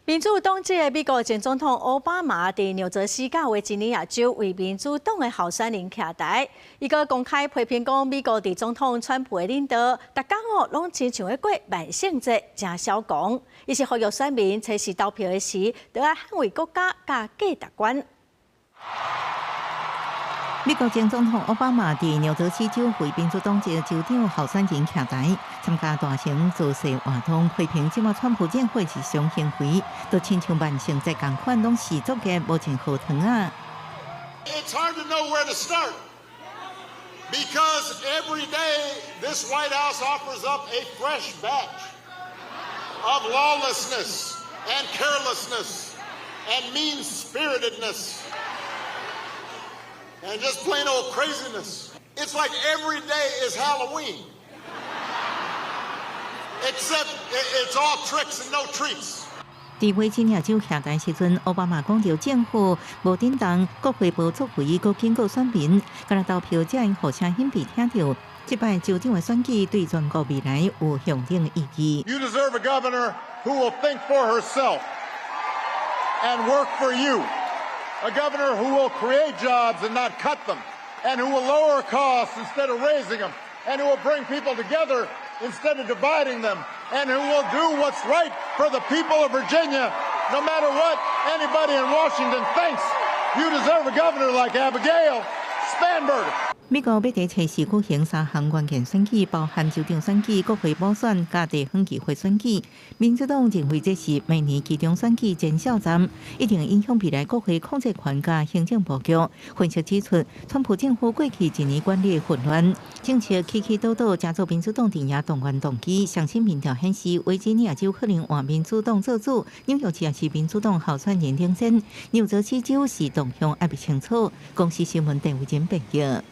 民主党籍的美国前总统奥巴马伫纽泽西教维吉尼亚州为民主党的候选人徛台，伊个公开批评讲，美国伫总统川普的领导，逐工拢亲像在过万圣节，真嚣狂。伊是呼吁选民测试投票的时，都要捍卫国家甲价值观。 美国前总统奥巴马伫纽泽西州为民主党籍州长候选人徛台，参加大型造势活动，批评即马川普政府日常行为，都亲像万圣节共款，拢是作嘅无钱好糖啊！ It's hard to know where to start because every day this White House offers up a fresh batch of lawlessness and carelessness and mean-spiritedness. And just plain old craziness. It's like every day is Halloween. Except it's all tricks and no treats. 伫维吉尼亚州徛台时阵，奥巴马讲到政府无顶当，国会无作为，佮警告选民，干那投票才因互声音被听到。即摆州长的选举对全国未来有向定意义。You deserve a governor who will think for herself and work for you. A governor who will create jobs and not cut them, and who will lower costs instead of raising them, and who will bring people together instead of dividing them, and who will do what's right for the people of Virginia, no matter what anybody in Washington thinks. You deserve a governor like Abigail Spanberger. 美国要伫测试举行3项关键选举，包含州长选举、国会补选、甲地方议会选举。民主党认为这是明年其中选举前哨战，一定影响未来国会控制权甲行政布局。分析指出，川普政府过去一年管理混乱，政策起起倒倒，加速民主党镇压动员动机。相信民调显示，维吉尼亚州可能换民主党做主，纽约市也是民主党候选人领先，纽泽西州是动向还未清楚。公司新闻陈伟珍报道。